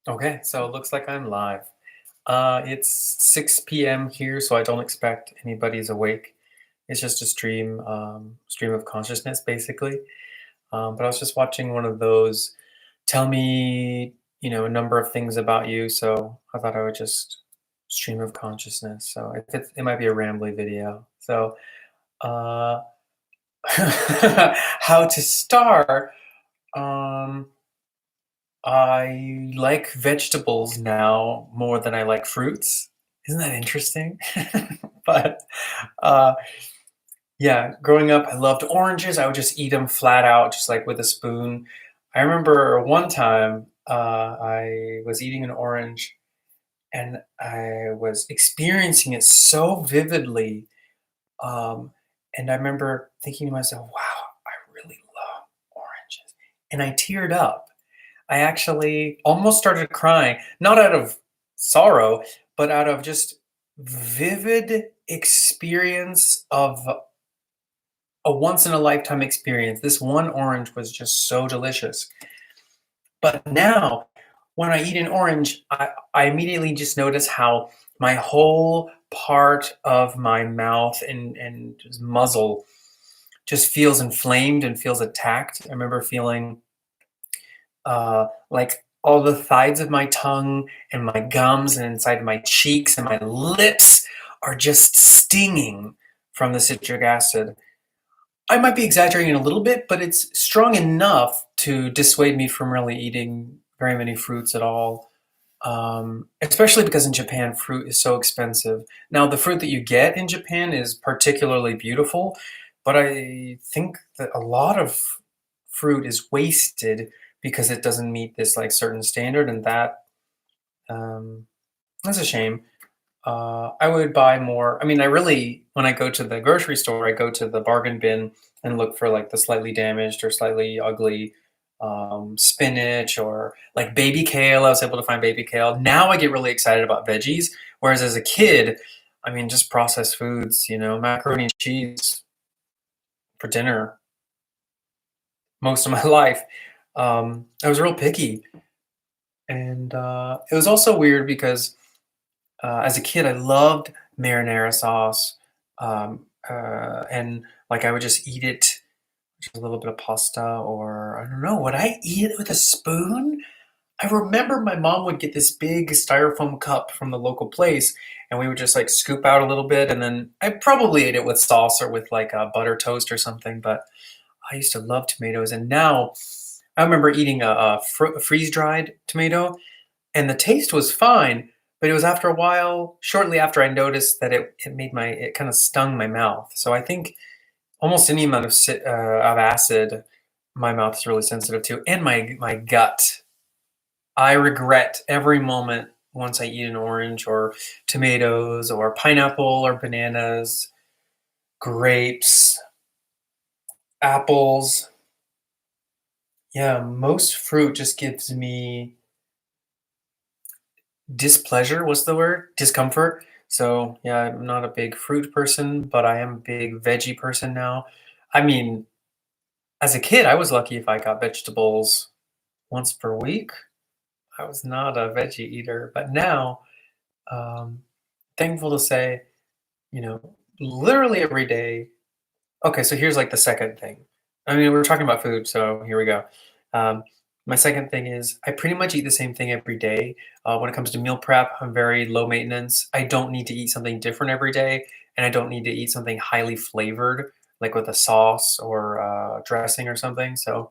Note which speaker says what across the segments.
Speaker 1: Okay, so it looks like I'm live. It's 6 p.m. here, so I don't expect anybody's awake. It's just a stream of consciousness, basically. But I was just watching one of those tell me, a number of things about you. So I thought I would just stream of consciousness. So it might be a rambly video. So uh, how to start? Um, I like vegetables now more than I like fruits. Isn't that interesting? But uh, yeah, growing up, I loved oranges. I would just eat them flat out, just like with a spoon. I remember one time I was eating an orange and I was experiencing it so vividly. Um, and I remember thinking to myself, wow, I really love oranges. And I teared up. I actually almost started crying, not out of sorrow, but out of just vivid experience of a once in a lifetime experience. This one orange was just so delicious. But now, when I eat an orange, I immediately just notice how my whole part of my mouth and just muzzle just feels inflamed and feels attacked. I remember feeling like all the sides of my tongue and my gums and inside my cheeks and my lips are just stinging from the citric acid. I might be exaggerating a little bit, but it's strong enough to dissuade me from really eating very many fruits at all. Especially because in Japan, fruit is so expensive. Now, the fruit that you get in Japan is particularly beautiful, but I think that a lot of fruit is wasted because it doesn't meet this like certain standard, and um, that's a shame. I would buy more. I mean, when I go to the grocery store, I go to the bargain bin and look for like the slightly damaged or slightly ugly spinach or like baby kale. I was able to find baby kale. Now I get really excited about veggies. Whereas as a kid, I mean, just processed foods, macaroni and cheese for dinner most of my life. I was real picky. And it was also weird because as a kid, I loved marinara sauce, and like I would just eat it, just a little bit of pasta, or I don't know. Would I eat it with a spoon? I remember my mom would get this big styrofoam cup from the local place, and we would just like scoop out a little bit, and then I probably ate it with sauce or with like a butter toast or something. But I used to love tomatoes, and now I remember eating a freeze-dried tomato, and the taste was fine, but it was after a while, shortly after I noticed that it kind of stung my mouth. So I think almost any amount of acid, my mouth is really sensitive to, and my gut. I regret every moment once I eat an orange or tomatoes or pineapple or bananas, grapes, apples. Yeah, most fruit just gives me displeasure. What's the word? Discomfort. So yeah, I'm not a big fruit person, but I am a big veggie person now. I mean, as a kid, I was lucky if I got vegetables once per week. I was not a veggie eater, but now, um, thankful to say, you know, literally every day. Okay, so here's like the second thing. I mean, we're talking about food, so here we go. Um, my second thing is I pretty much eat the same thing every day. When it comes to meal prep, I'm very low maintenance. I don't need to eat something different every day, and I don't need to eat something highly flavored, like with a sauce or dressing or something. So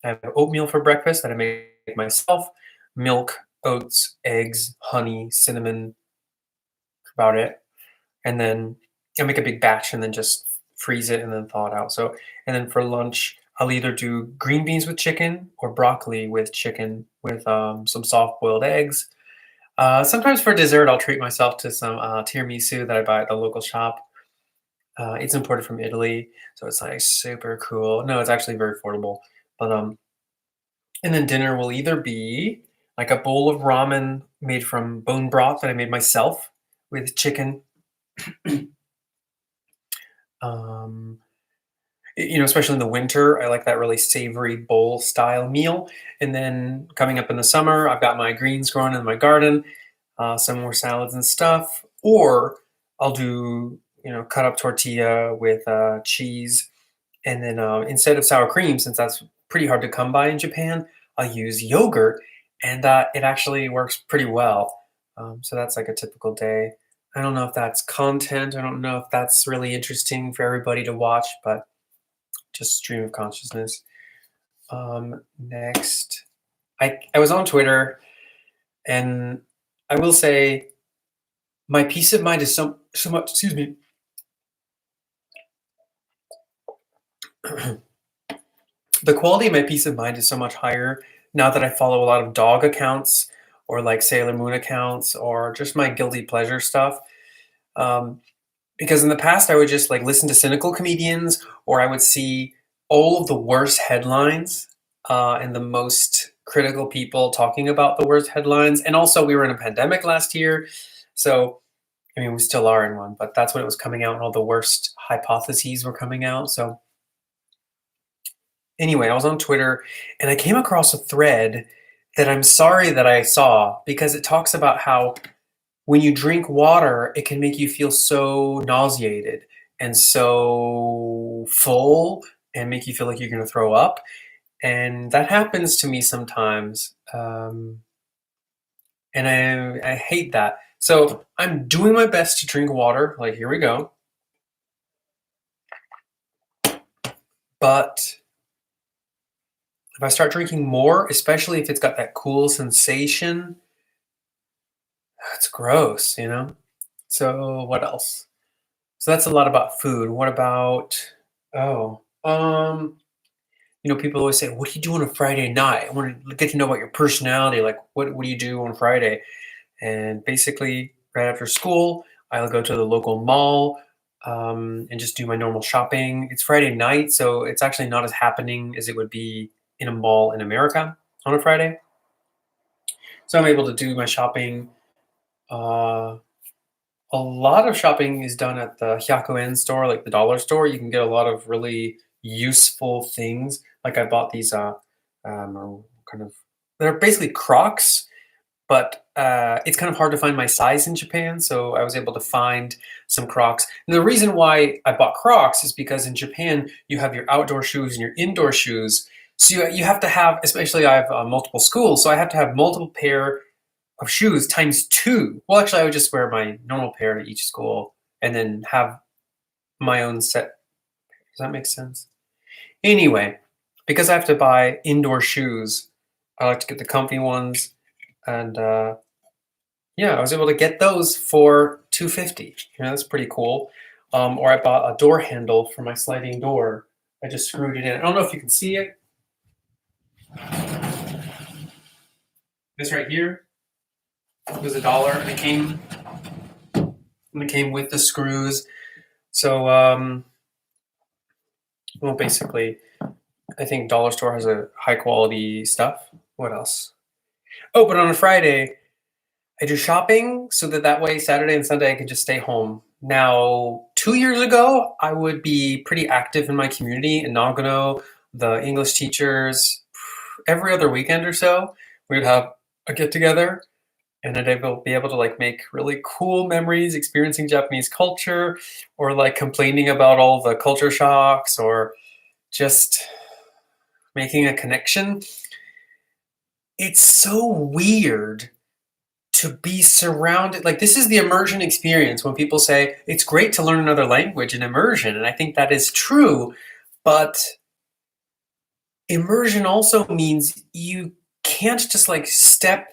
Speaker 1: I have oatmeal for breakfast that I make myself, milk, oats, eggs, honey, cinnamon, about it. And then I make a big batch and then just freeze it and then thaw it out. So, and then for lunch, I'll either do green beans with chicken or broccoli with chicken with some soft boiled eggs. Sometimes for dessert, I'll treat myself to some tiramisu that I buy at the local shop. It's imported from Italy, so it's like super cool. No, it's actually very affordable. But and then dinner will either be like a bowl of ramen made from bone broth that I made myself with chicken. Um, especially in the winter, I like that really savory bowl style meal. And then coming up in the summer, I've got my greens growing in my garden, some more salads and stuff. Or I'll do, cut up tortilla with cheese. And then instead of sour cream, since that's pretty hard to come by in Japan, I'll use yogurt. And it actually works pretty well. So that's like a typical day. I don't know if that's content. I don't know if that's really interesting for everybody to watch, but just stream of consciousness. Next, I was on Twitter, and I will say my peace of mind is so much. Excuse me. The quality of my peace of mind is so much higher now that I follow a lot of dog accounts or like Sailor Moon accounts or just my guilty pleasure stuff. Um, because in the past I would just like listen to cynical comedians or I would see all of the worst headlines and the most critical people talking about the worst headlines. And also, we were in a pandemic last year, so I mean, we still are in one, but that's when it was coming out, and all the worst hypotheses were coming out. So anyway, I was on Twitter and I came across a thread that I'm sorry that I saw because it talks about how when you drink water, it can make you feel so nauseated and so full and make you feel like you're going to throw up. And that happens to me sometimes. And I hate that. So I'm doing my best to drink water. Like, here we go. But if I start drinking more, especially if it's got that cool sensation, it's gross. So what else? So that's a lot about food. What about, oh, people always say, "What do you do on a Friday night?" I want to get to know about your personality. Like, what do you do on Friday? And basically, right after school, I'll go to the local mall and just do my normal shopping. It's Friday night, so it's actually not as happening as it would be in a mall in America on a Friday. So I'm able to do my shopping. Uh, a lot of shopping is done at the Hyakuen store, like the dollar store. You can get a lot of really useful things. Like I bought these kind of they're basically Crocs, but it's kind of hard to find my size in Japan. So I was able to find some Crocs. And the reason why I bought Crocs is because in Japan you have your outdoor shoes and your indoor shoes. So you have to have, especially I have multiple schools, so I have to have multiple pair of shoes times two. Well, actually, I would just wear my normal pair to each school and then have my own set. Does that make sense? Anyway, because I have to buy indoor shoes, I like to get the comfy ones, and yeah, I was able to get those for 250. That's pretty cool. Or I bought a door handle for my sliding door. I just screwed it in. I don't know if you can see it. This right here was $1, and it came with the screws. So, well, basically, I think dollar store has a high quality stuff. What else? Oh, but on a Friday, I do shopping so that way Saturday and Sunday I can just stay home. Now, 2 years ago, I would be pretty active in my community in Nagano. The English teachers, every other weekend or so, we would have a get together, and I'd be able to like make really cool memories experiencing Japanese culture, or like complaining about all the culture shocks, or just making a connection. It's so weird to be surrounded, like, this is the immersion experience. When people say it's great to learn another language in immersion, and I think that is true, but immersion also means you can't just like step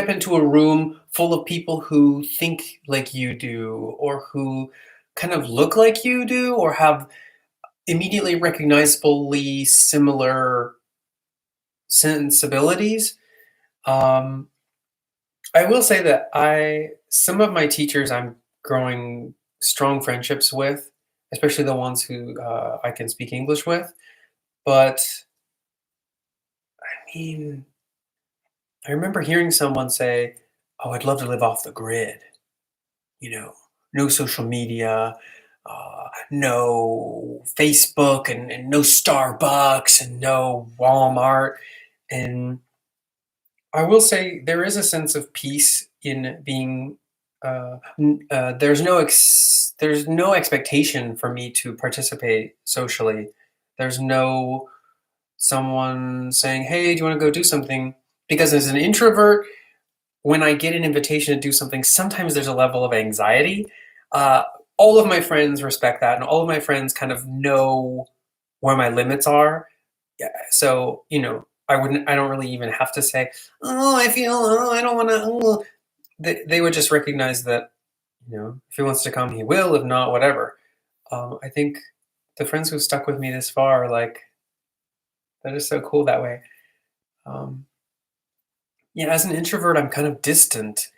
Speaker 1: into a room full of people who think like you do, or who kind of look like you do, or have immediately recognizably similar sensibilities. um, I will say that some of my teachers I'm growing strong friendships with, especially the ones who I can speak English with. But I mean, I remember hearing someone say, "Oh, I'd love to live off the grid. You know, no social media. no Facebook and no Starbucks and no Walmart. And I will say there is a sense of peace in being. There's no expectation for me to participate socially. There's no someone saying, "Hey, do you want to go do something?" Because as an introvert, when I get an invitation to do something, sometimes there's a level of anxiety. Uh, all of my friends respect that, and all of my friends kind of know where my limits are. Yeah, so I wouldn't. I don't really even have to say, "Oh, I feel. Oh, I don't want to." Oh. They would just recognize that if he wants to come, he will. If not, whatever. I think the friends who've stuck with me this far, like that is so cool that way. Um, yeah, as an introvert, I'm kind of distant,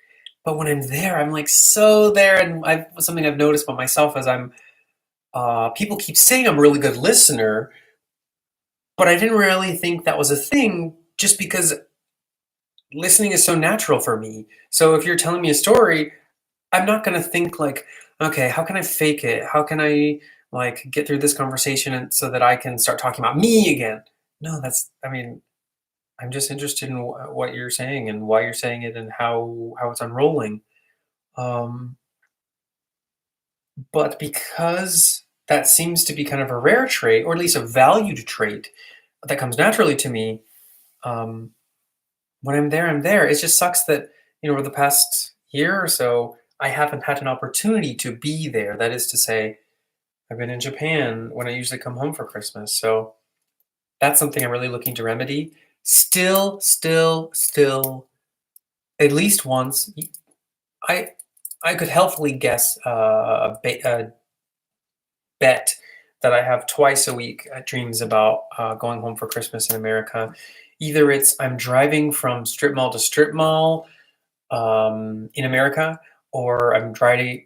Speaker 1: but when I'm there, I'm like so there. And something I've noticed about myself as people keep saying I'm a really good listener, but I didn't really think that was a thing just because listening is so natural for me. So if you're telling me a story, I'm not gonna think like, okay, how can I fake it? How can I like get through this conversation and so that I can start talking about me again? No, I mean, I'm just interested in what you're saying and why you're saying it and how it's unrolling. Um, but because that seems to be kind of a rare trait, or at least a valued trait that comes naturally to me, um, when I'm there, I'm there. It just sucks that, over the past year or so, I haven't had an opportunity to be there. That is to say, I've been in Japan when I usually come home for Christmas. So that's something I'm really looking to remedy. Still, at least once, I I could healthily guess a bet that I have twice a week dreams about going home for Christmas in America. Either it's I'm driving from strip mall to strip mall in America, or I'm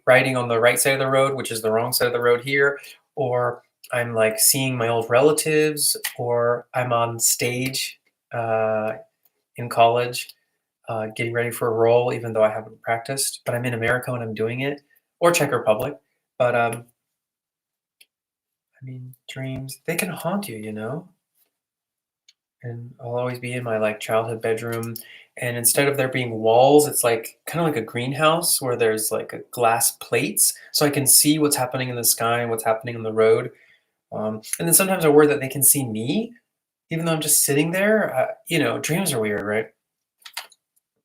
Speaker 1: riding on the right side of the road, which is the wrong side of the road here, or I'm like seeing my old relatives, or I'm on stage uh, in college getting ready for a role, even though I haven't practiced, but I'm in America when I'm doing it, or Czech Republic. But I mean, dreams, they can haunt you. And I'll always be in my like childhood bedroom, and instead of there being walls, it's like kind of like a greenhouse where there's like a glass plates, so I can see what's happening in the sky and what's happening on the road. And then sometimes I worry that they can see me, even though I'm just sitting there. Dreams are weird, right?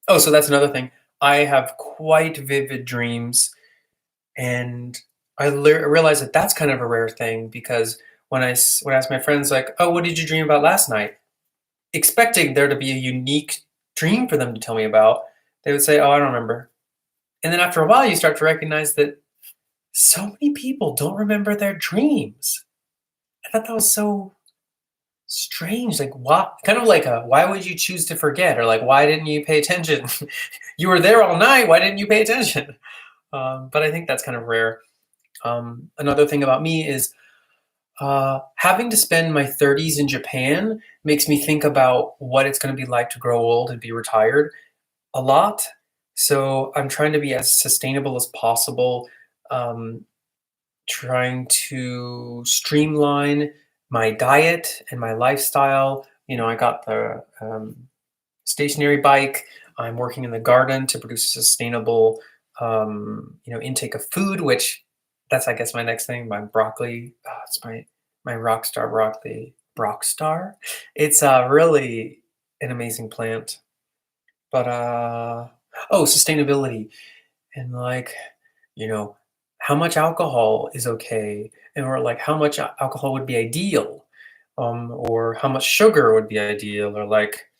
Speaker 1: Oh, so that's another thing. I have quite vivid dreams, and I realize that that's kind of a rare thing because when I ask my friends like, "Oh, what did you dream about last night?" expecting there to be a unique dream for them to tell me about, they would say, "Oh, I don't remember." And then after a while, you start to recognize that so many people don't remember their dreams. I thought that was so strange. Like, why? Kind of like why would you choose to forget? Or like, why didn't you pay attention? You were there all night. Why didn't you pay attention? But I think that's kind of rare. Another thing about me is having to spend my 30s in Japan makes me think about what it's going to be like to grow old and be retired a lot. So I'm trying to be as sustainable as possible, um, trying to streamline my diet and my lifestyle. I got the stationary bike. I'm working in the garden to produce a sustainable, intake of food, which that's, I guess, my next thing. My broccoli, it's my rock star broccoli, Brock Star. It's really an amazing plant. But oh, sustainability and like, you know, how much alcohol is okay, and or like how much alcohol would be ideal, or how much sugar would be ideal, or like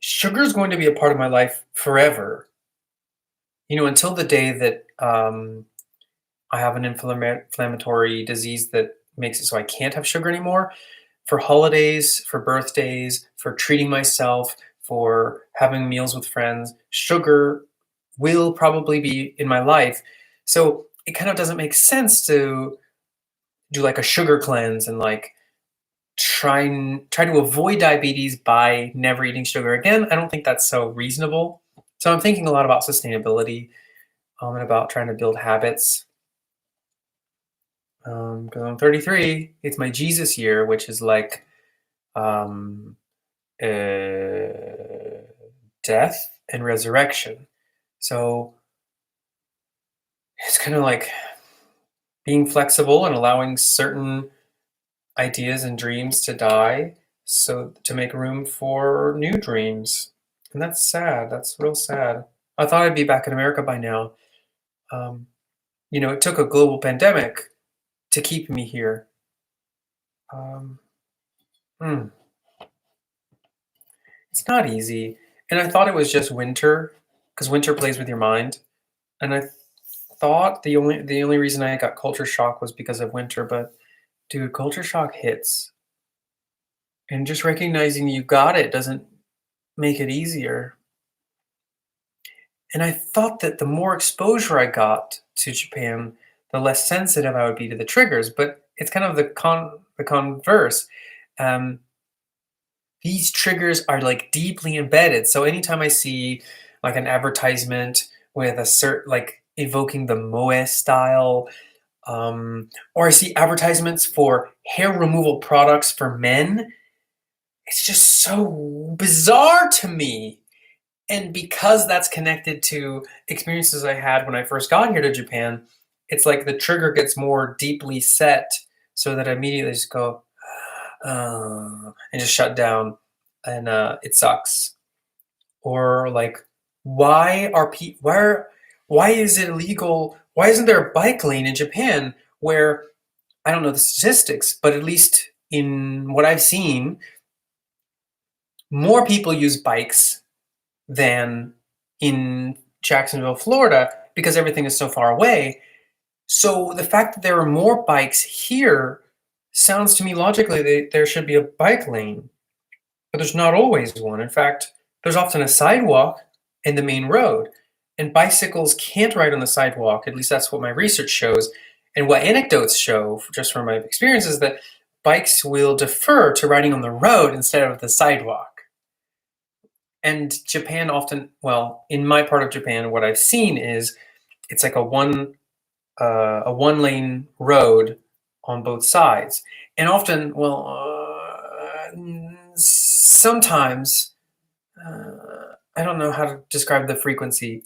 Speaker 1: sugar is going to be a part of my life forever. Until the day that I have an inflammatory disease that makes it so I can't have sugar anymore. For holidays, for birthdays, for treating myself, for having meals with friends, sugar will probably be in my life. So it kind of doesn't make sense to do like a sugar cleanse and like try to avoid diabetes by never eating sugar again. I don't think that's so reasonable. So I'm thinking a lot about sustainability, and about trying to build habits. Because I'm 33. It's my Jesus year, which is like um, uh, death and resurrection. So it's kind of like being flexible and allowing certain ideas and dreams to die so to make room for new dreams. And that's sad. That's real sad. I thought I'd be back in America by now. Um, it took a global pandemic to keep me here. Um, hmm, it's not easy. And I thought it was just winter because winter plays with your mind. And I thought the only reason I got culture shock was because of winter, but dude, culture shock hits. And just recognizing you got it doesn't make it easier. And I thought that the more exposure I got to Japan, the less sensitive I would be to the triggers. But it's kind of the converse. Um, these triggers are like deeply embedded. So anytime I see like an advertisement with a certain like evoking the moe style, or I see advertisements for hair removal products for men, it's just so bizarre to me. And because that's connected to experiences I had when I first got here to Japan, it's like the trigger gets more deeply set so that I immediately just go, and just shut down. And it sucks. Or like, why is it illegal? Why isn't there a bike lane in Japan where, I don't know the statistics, but at least in what I've seen, more people use bikes than in Jacksonville, Florida, because everything is so far away. So the fact that there are more bikes here sounds to me logically that there should be a bike lane, but there's not always one. In fact, there's often a sidewalk in the main road, and bicycles can't ride on the sidewalk. At least that's what my research shows. And what anecdotes show, just from my experience, is that bikes will defer to riding on the road instead of the sidewalk. And Japan often, well, in my part of Japan, what I've seen is it's like a one lane road on both sides, and often, sometimes I don't know how to describe the frequency.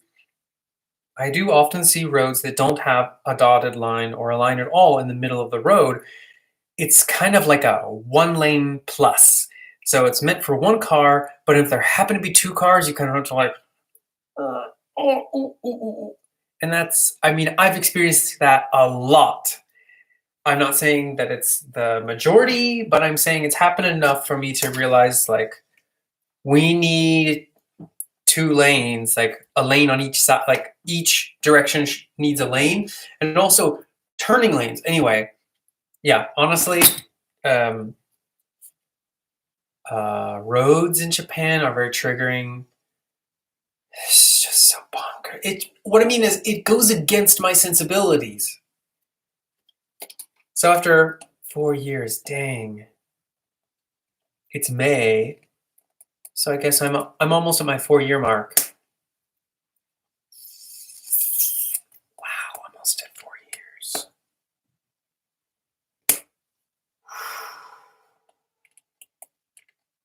Speaker 1: I do often see roads that don't have a dotted line or a line at all in the middle of the road. It's kind of like a one lane plus. So it's meant for one car, but if there happen to be two cars, you kind of have to like, uh, oh, oh, oh, oh. And that's, I mean, I've experienced that a lot. I'm not saying that it's the majority, but I'm saying it's happened enough for me to realize like we need two lanes, like a lane on each side, like each direction needs a lane, and also turning lanes. Anyway, yeah, honestly, um, roads in Japan are very triggering. It's just so bonkers. What I mean is, it goes against my sensibilities. So after 4 years, dang, it's May. So I guess I'm almost at my 4 year mark. Wow, almost at 4 years.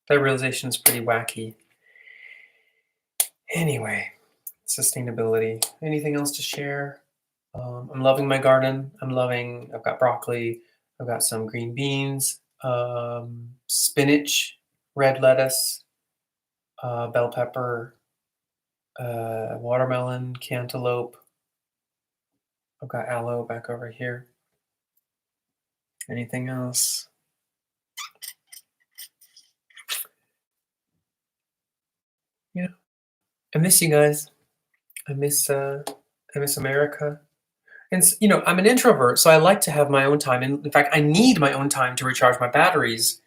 Speaker 1: That realization is pretty wacky. Anyway, sustainability. Anything else to share? I'm loving my garden. I've got broccoli. I've got some green beans, spinach, red lettuce, bell pepper, watermelon, cantaloupe. I've got aloe back over here. Anything else? Yeah. I miss you guys. I miss America. And I'm an introvert, so I like to have my own time. And in fact, I need my own time to recharge my batteries.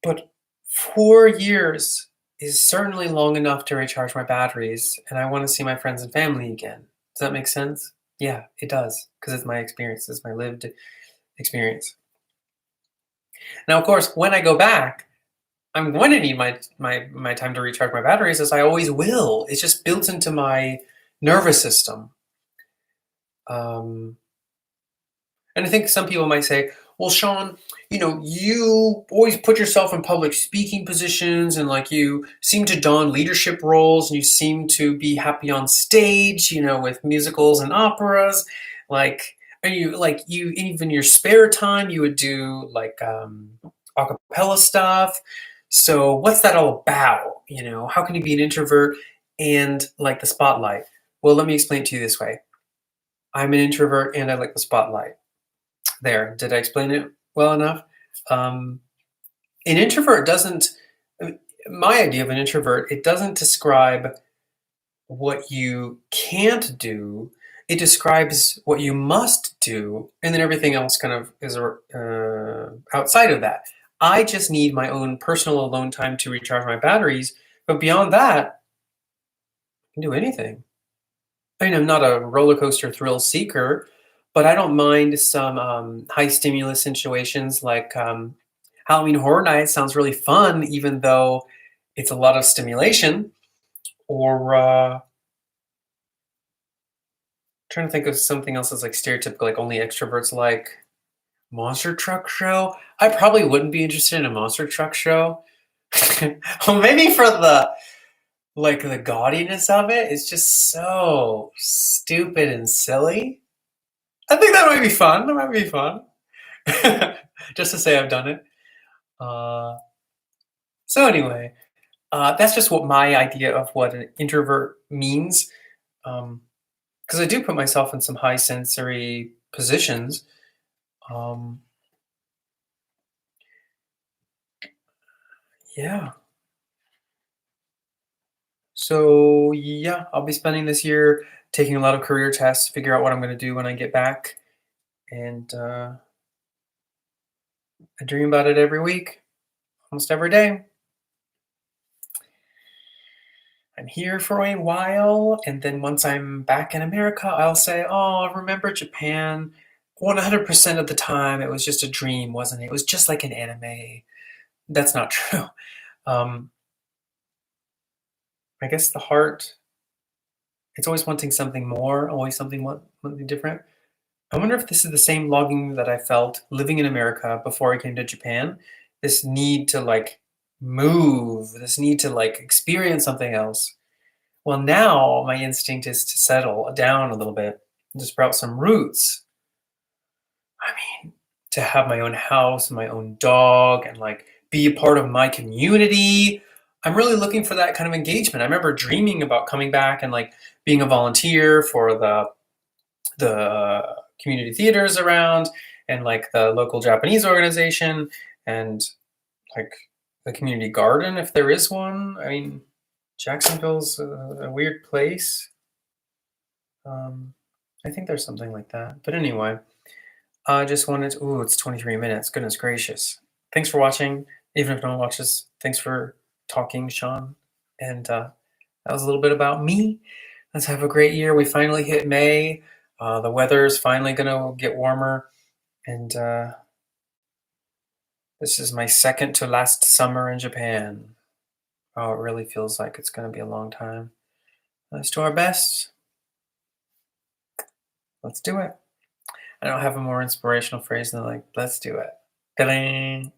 Speaker 1: But 4 years is certainly long enough to recharge my batteries, and I want to see my friends and family again. Does that make sense? Yeah, it does, because it's my experience, it's my lived experience. Now, of course, when I go back, I'm going to need my time to recharge my batteries, as I always will. It's just built into my nervous system. Um, And I think some people might say, well, Sean, you always put yourself in public speaking positions and like you seem to don leadership roles and you seem to be happy on stage, with musicals and operas. Like, and you even your spare time, you would do like a cappella stuff. So what's that all about? How can you be an introvert and like the spotlight? Well, let me explain it to you this way. I'm an introvert and I like the spotlight. There, did I explain it well enough? Um, an introvert doesn't, my idea of an introvert, it doesn't describe what you can't do. It describes what you must do, and then everything else kind of is outside of that. I just need my own personal alone time to recharge my batteries, but beyond that, I can do anything. I mean, I'm not a roller coaster thrill seeker, but I don't mind some high stimulus situations like Halloween Horror Nights sounds really fun, even though it's a lot of stimulation. Or trying to think of something else that's like stereotypical, like only extroverts like monster truck show. I probably wouldn't be interested in a monster truck show. Well, maybe for the gaudiness of it, it's just so stupid and silly. I think that might be fun. That might be fun. Just to say I've done it. Uh, so anyway, that's just what my idea of what an introvert means. Because I do put myself in some high sensory positions. Um, yeah. So yeah, I'll be spending this year taking a lot of career tests, figure out what I'm going to do when I get back, and I dream about it every week, almost every day. I'm here for a while, and then once I'm back in America, I'll say, "Oh, remember Japan? 100% of the time, it was just a dream, wasn't it? It was just like an anime." That's not true. Um, I guess the heart, it's always wanting something more, always something different. I wonder if this is the same longing that I felt living in America before I came to Japan. This need to like move, this need to like experience something else. Well, now my instinct is to settle down a little bit and to sprout some roots. I mean, to have my own house, my own dog, and like be a part of my community. I'm really looking for that kind of engagement. I remember dreaming about coming back and like being a volunteer for the community theaters around and like the local Japanese organization and like the community garden if there is one. I mean, Jacksonville's a weird place. Um, I think there's something like that. But anyway, I just wanted to, ooh, it's 23 minutes. Goodness gracious. Thanks for watching. Even if no one watches, thanks for talking, Sean. And that was a little bit about me. Let's have a great year. We finally hit May. The weather is finally going to get warmer. And this is my second to last summer in Japan. Oh, it really feels like it's going to be a long time. Let's do our best. Let's do it. I don't have a more inspirational phrase than like, let's do it. Ta-dang.